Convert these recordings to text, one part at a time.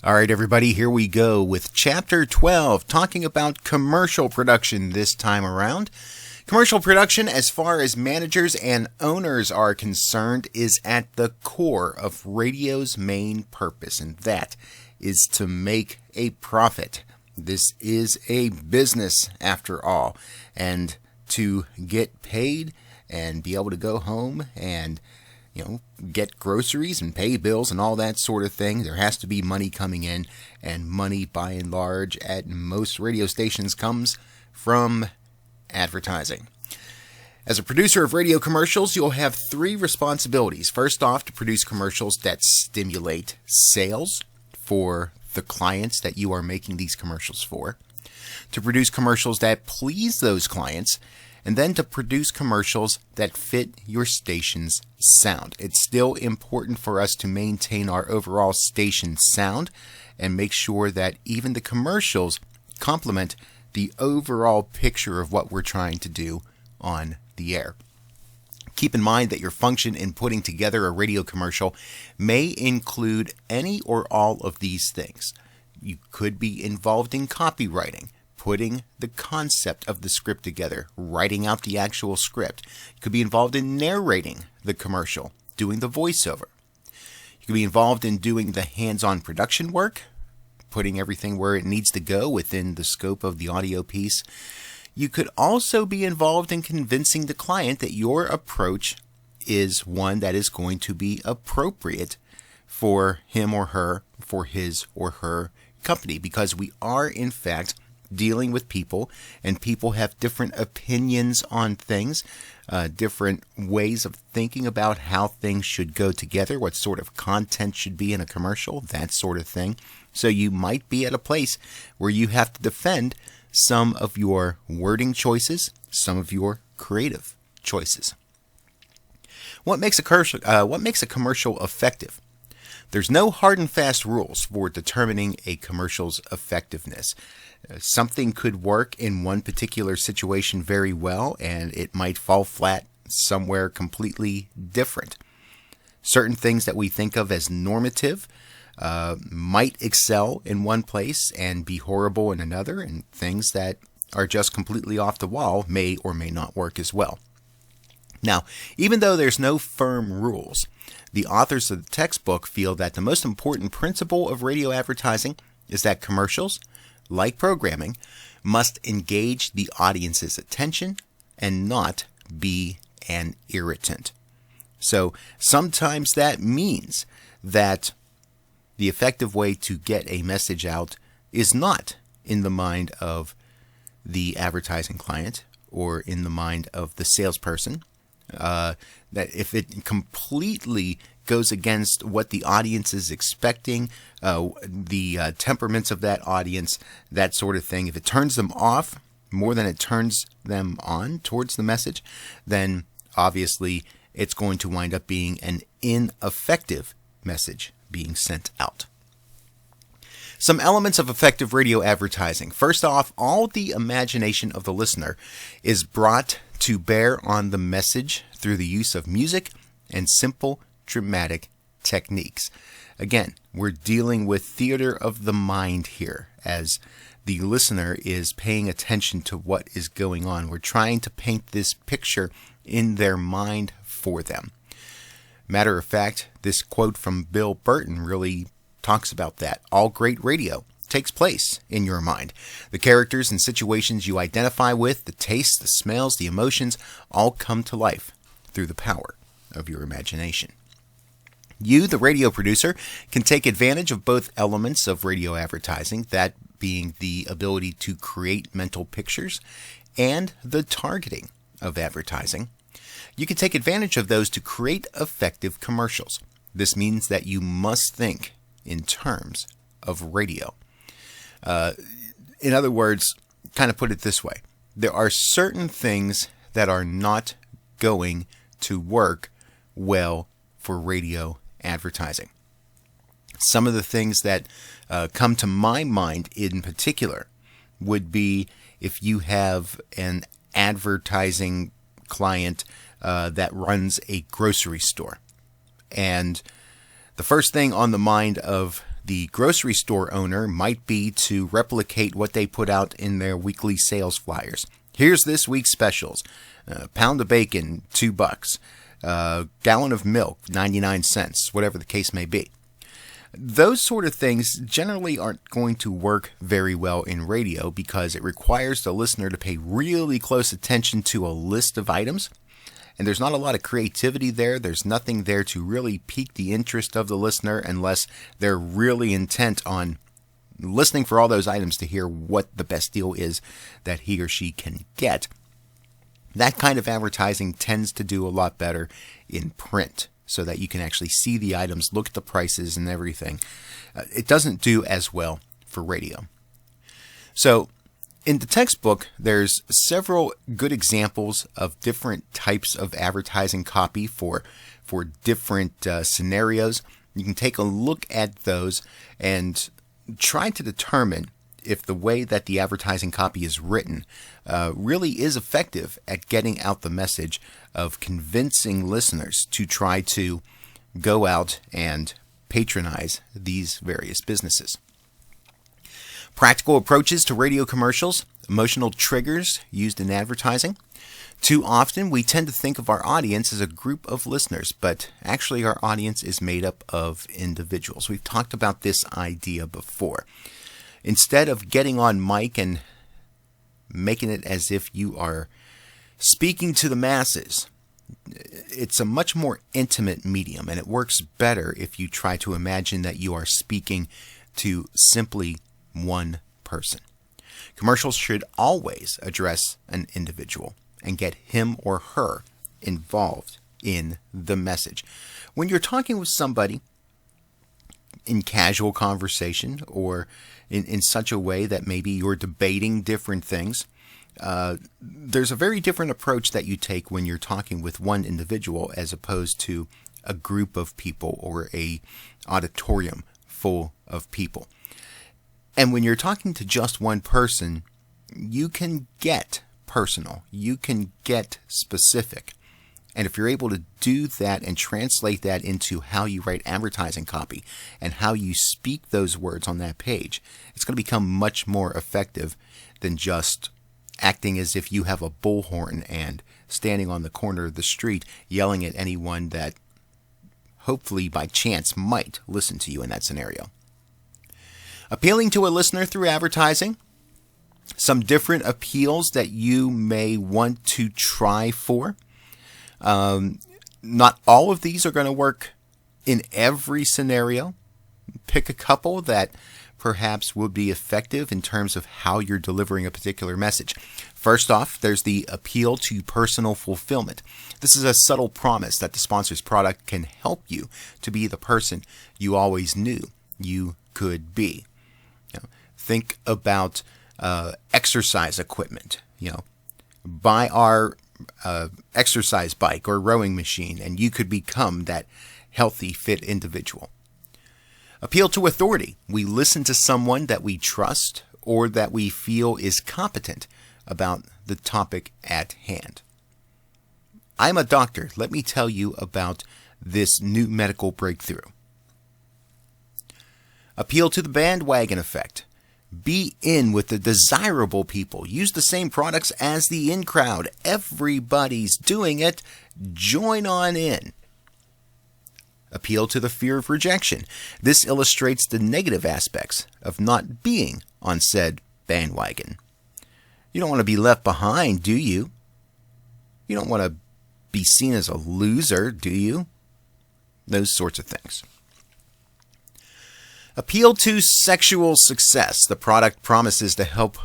All right, everybody, here we go with Chapter 12, talking about commercial production this time around. Commercial production, as far as managers and owners are concerned, is at the core of radio's main purpose, and that is to make a profit. This is a business, after all, and to get paid and be able to go home and get groceries and pay bills and all that sort of thing, there has to be money coming in, and money, by and large, at most radio stations comes from advertising. As a producer of radio commercials, you'll have three responsibilities. First off, to produce commercials that stimulate sales for the clients that you are making these commercials for, to produce commercials that please those clients, and then to produce commercials that fit your station's sound. It's still important for us to maintain our overall station sound and make sure that even the commercials complement the overall picture of what we're trying to do on the air. Keep in mind that your function in putting together a radio commercial may include any or all of these things. You could be involved in copywriting, putting the concept of the script together, writing out the actual script. You could be involved in narrating the commercial, doing the voiceover. You could be involved in doing the hands-on production work, putting everything where it needs to go within the scope of the audio piece. You could also be involved in convincing the client that your approach is one that is going to be appropriate for him or her, for his or her company, because we are, in fact, dealing with people, and people have different opinions on things, different ways of thinking about how things should go together, what sort of content should be in a commercial, that sort of thing. So you might be at a place where you have to defend some of your wording choices, some of your creative choices. What makes a commercial effective? There's no hard and fast rules for determining a commercial's effectiveness. Something could work in one particular situation very well, and it might fall flat somewhere completely different. Certain things that we think of as normative might excel in one place and be horrible in another, and things that are just completely off the wall may or may not work as well. Now, even though there's no firm rules, the authors of the textbook feel that the most important principle of radio advertising is that commercials, like programming, must engage the audience's attention and not be an irritant. So sometimes that means that the effective way to get a message out is not in the mind of the advertising client or in the mind of the salesperson. That if it completely goes against what the audience is expecting, the temperaments of that audience, that sort of thing, if it turns them off more than it turns them on towards the message, then obviously it's going to wind up being an ineffective message being sent out. Some elements of effective radio advertising. First off, all the imagination of the listener is brought to bear on the message through the use of music and simple dramatic techniques. Again, we're dealing with theater of the mind here, as the listener is paying attention to what is going on. We're trying to paint this picture in their mind for them. Matter of fact, this quote from Bill Burton really talks about that. All great radio takes place in your mind. The characters and situations you identify with, the tastes, the smells, the emotions, all come to life through the power of your imagination. You, the radio producer, can take advantage of both elements of radio advertising, that being the ability to create mental pictures and the targeting of advertising. You can take advantage of those to create effective commercials. This means that you must think in terms of radio. In other words, kind of put it this way. There are certain things that are not going to work well for radio advertising. Some of the things that come to my mind in particular would be if you have an advertising client that runs a grocery store. And the first thing on the mind of The grocery store owner might be to replicate what they put out in their weekly sales flyers. Here's this week's specials. Pound of bacon, $2. Gallon of milk, 99 cents, whatever the case may be. Those sort of things generally aren't going to work very well in radio because it requires the listener to pay really close attention to a list of items. And there's not a lot of creativity there. There's nothing there to really pique the interest of the listener unless they're really intent on listening for all those items to hear what the best deal is that he or she can get. That kind of advertising tends to do a lot better in print so that you can actually see the items, look at the prices and everything. It doesn't do as well for radio. So in the textbook, there's several good examples of different types of advertising copy for different scenarios. You can take a look at those and try to determine if the way that the advertising copy is written really is effective at getting out the message of convincing listeners to try to go out and patronize these various businesses. Practical approaches to radio commercials, emotional triggers used in advertising. Too often we tend to think of our audience as a group of listeners, but actually our audience is made up of individuals. We've talked about this idea before. Instead of getting on mic and making it as if you are speaking to the masses, it's a much more intimate medium, and it works better if you try to imagine that you are speaking to simply one person. Commercials should always address an individual and get him or her involved in the message. When you're talking with somebody in casual conversation or in such a way that maybe you're debating different things, there's a very different approach that you take when you're talking with one individual as opposed to a group of people or a auditorium full of people. And when you're talking to just one person, you can get personal. You can get specific. And if you're able to do that and translate that into how you write advertising copy and how you speak those words on that page, it's going to become much more effective than just acting as if you have a bullhorn and standing on the corner of the street yelling at anyone that hopefully by chance might listen to you in that scenario. Appealing to a listener through advertising. Some different appeals that you may want to try for. Not all of these are going to work in every scenario. Pick a couple that perhaps would be effective in terms of how you're delivering a particular message. First off, there's the appeal to personal fulfillment. This is a subtle promise that the sponsor's product can help you to be the person you always knew you could be. Think about exercise equipment. Buy our exercise bike or rowing machine and you could become that healthy, fit individual. Appeal to authority. We listen to someone that we trust or that we feel is competent about the topic at hand. I'm a doctor. Let me tell you about this new medical breakthrough. Appeal to the bandwagon effect. Be in with the desirable people. Use the same products as the in crowd. Everybody's doing it. Join on in. Appeal to the fear of rejection. This illustrates the negative aspects of not being on said bandwagon. You don't want to be left behind, do you? You don't want to be seen as a loser, do you? Those sorts of things. Appeal to sexual success. The product promises to help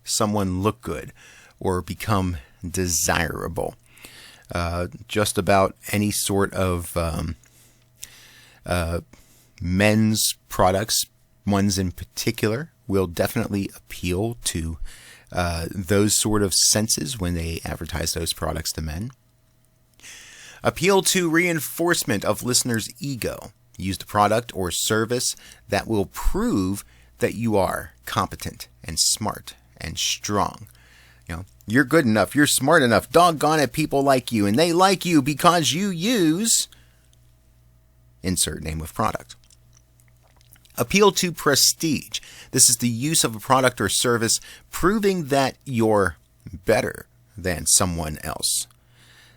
someone look good or become desirable. Just about any sort of men's products, ones in particular, will definitely appeal to those sort of senses when they advertise those products to men. Appeal to reinforcement of listeners' ego. Use the product or service that will prove that you are competent and smart and strong. You're good enough, you're smart enough, doggone it, people like you, and they like you because you use insert name of product. Appeal to prestige. This is the use of a product or service proving that you're better than someone else.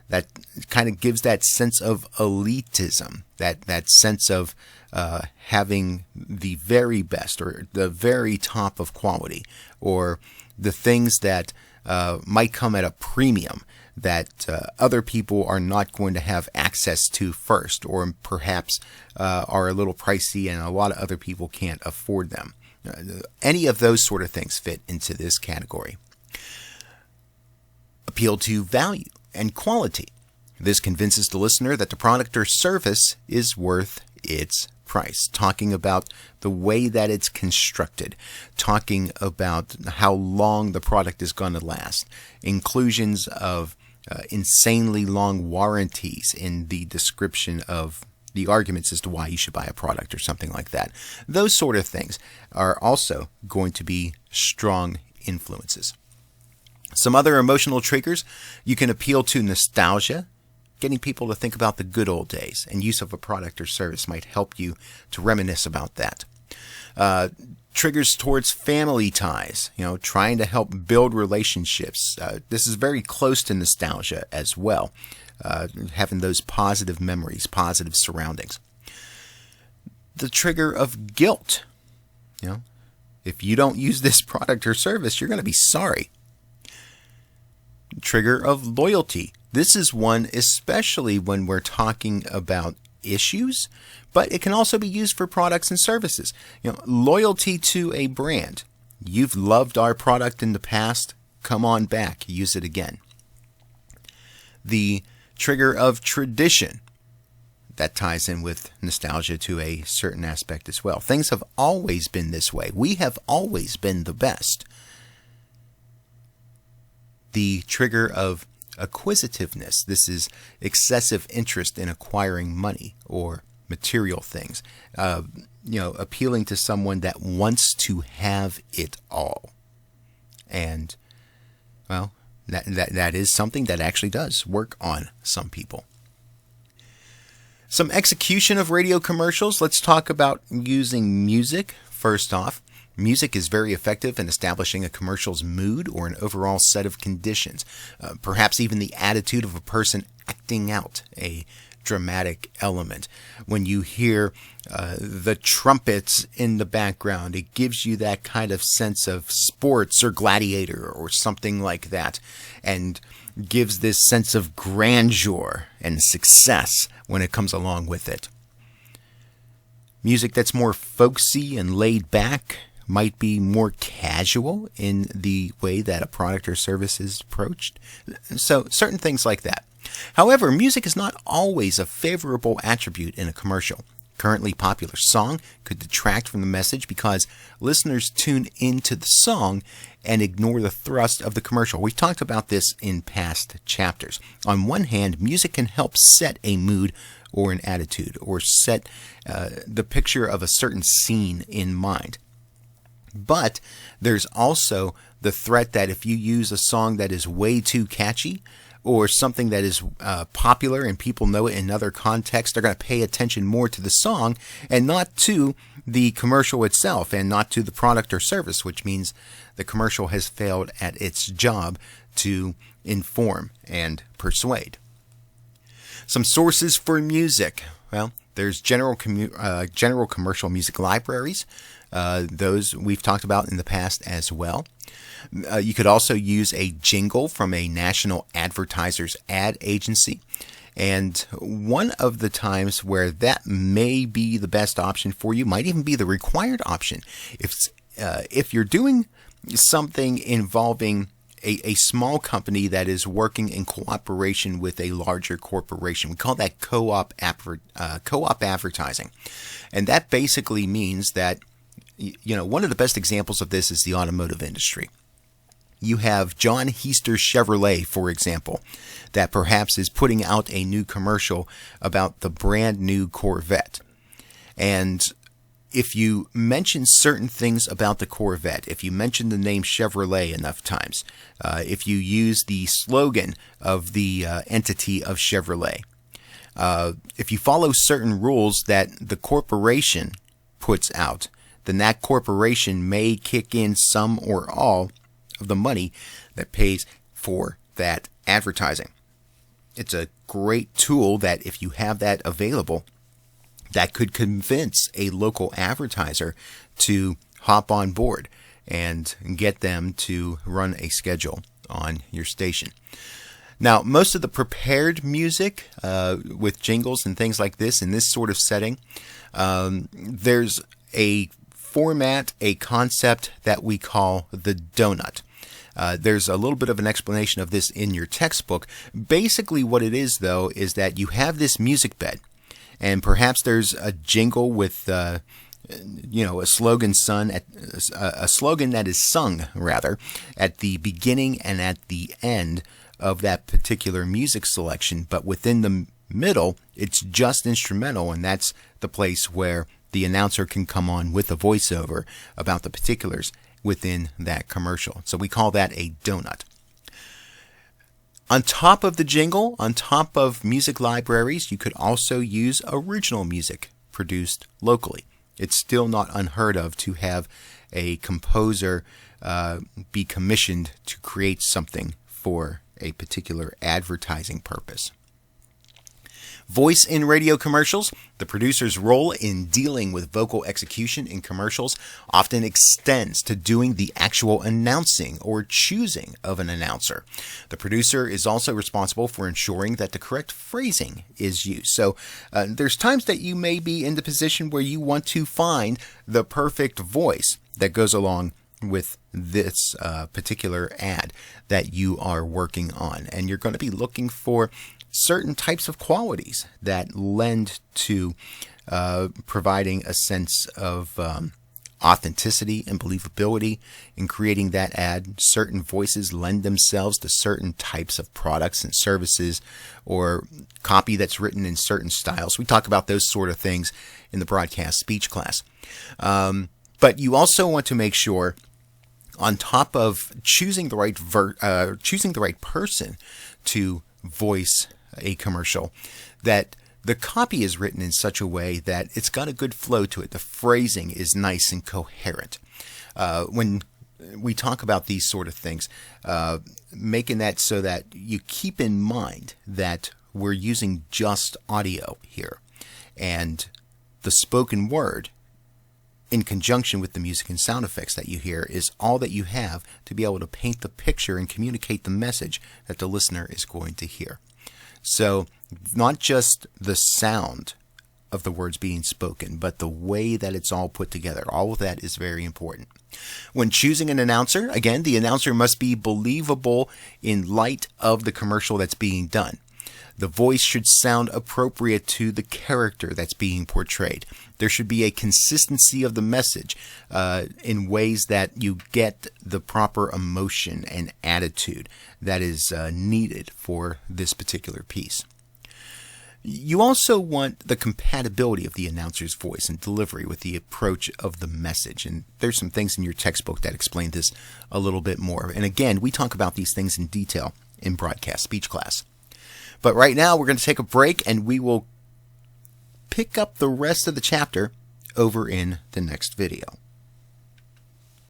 That kind of gives that sense of elitism, that sense of having the very best or the very top of quality, or the things that might come at a premium that other people are not going to have access to first, or perhaps are a little pricey and a lot of other people can't afford them. Any of those sort of things fit into this category. Appeal to value and quality. This convinces the listener that the product or service is worth its price. Talking about the way that it's constructed, talking about how long the product is going to last, inclusions of insanely long warranties in the description of the arguments as to why you should buy a product or something like that. Those sort of things are also going to be strong influences. Some other emotional triggers: you can appeal to nostalgia, getting people to think about the good old days, and use of a product or service might help you to reminisce about that. Triggers towards family ties, trying to help build relationships. This is very close to nostalgia as well, having those positive memories, positive surroundings. The trigger of guilt. If you don't use this product or service, you're going to be sorry. Trigger of loyalty. This is one especially when we're talking about issues, but it can also be used for products and services. Loyalty to a brand. You've loved our product in the past, come on back, use it again. The trigger of tradition. That ties in with nostalgia to a certain aspect as well. Things have always been this way. We have always been the best. The trigger of acquisitiveness. This is excessive interest in acquiring money or material things. Appealing to someone that wants to have it all. And, well, that is something that actually does work on some people. Some execution of radio commercials. Let's talk about using music. First off, music is very effective in establishing a commercial's mood or an overall set of conditions, perhaps even the attitude of a person acting out a dramatic element. When you hear the trumpets in the background, it gives you that kind of sense of sports or gladiator or something like that, and gives this sense of grandeur and success when it comes along with it. Music that's more folksy and laid back might be more casual in the way that a product or service is approached. So certain things like that. However, music is not always a favorable attribute in a commercial. Currently popular song could detract from the message because listeners tune into the song and ignore the thrust of the commercial. We've talked about this in past chapters. On one hand, music can help set a mood or an attitude, or set the picture of a certain scene in mind. But there's also the threat that if you use a song that is way too catchy, or something that is popular and people know it in other contexts, they're going to pay attention more to the song and not to the commercial itself, and not to the product or service, which means the commercial has failed at its job to inform and persuade. Some sources for music. Well, there's general commercial music libraries. Those we've talked about in the past as well. You could also use a jingle from a national advertiser's ad agency. And one of the times where that may be the best option for you, might even be the required option, if you're doing something involving a small company that is working in cooperation with a larger corporation. We call that co-op advertising. And that basically means that, one of the best examples of this is the automotive industry. You have John Heister Chevrolet, for example, that perhaps is putting out a new commercial about the brand new Corvette. And if you mention certain things about the Corvette, if you mention the name Chevrolet enough times, if you use the slogan of the entity of Chevrolet, if you follow certain rules that the corporation puts out, then that corporation may kick in some or all of the money that pays for that advertising. It's a great tool that if you have that available, that could convince a local advertiser to hop on board and get them to run a schedule on your station. Now, most of the prepared music with jingles and things like this in this sort of setting, there's a format, a concept that we call the donut. There's a little bit of an explanation of this in your textbook. Basically what it is, though, is that you have this music bed, and perhaps there's a jingle with a slogan that is sung rather at the beginning and at the end of that particular music selection, but within the middle it's just instrumental, and that's the place where the announcer can come on with a voiceover about the particulars within that commercial. So we call that a donut. On top of the jingle, on top of music libraries, you could also use original music produced locally. It's still not unheard of to have a composer be commissioned to create something for a particular advertising purpose. Voice in radio commercials. The producer's role in dealing with vocal execution in commercials often extends to doing the actual announcing or choosing of an announcer. The producer is also responsible for ensuring that the correct phrasing is used. So there's times that you may be in the position where you want to find the perfect voice that goes along with this particular ad that you are working on, and you're going to be looking for certain types of qualities that lend to providing a sense of authenticity and believability in creating that ad. Certain voices lend themselves to certain types of products and services, or copy that's written in certain styles. We talk about those sort of things in the broadcast speech class. But you also want to make sure, on top of choosing the right person to voice a commercial, that the copy is written in such a way that it's got a good flow to it. The phrasing is nice and coherent. When we talk about these sort of things, making that so that you keep in mind that we're using just audio here, and the spoken word in conjunction with the music and sound effects that you hear is all that you have to be able to paint the picture and communicate the message that the listener is going to hear. So not just the sound of the words being spoken, but the way that it's all put together. All of that is very important. When choosing an announcer, again, the announcer must be believable in light of the commercial that's being done. The voice should sound appropriate to the character that's being portrayed. There should be a consistency of the message in ways that you get the proper emotion and attitude that is needed for this particular piece. You also want the compatibility of the announcer's voice and delivery with the approach of the message. And there's some things in your textbook that explain this a little bit more. And again, we talk about these things in detail in broadcast speech class. But right now we're going to take a break, and we will pick up the rest of the chapter over in the next video.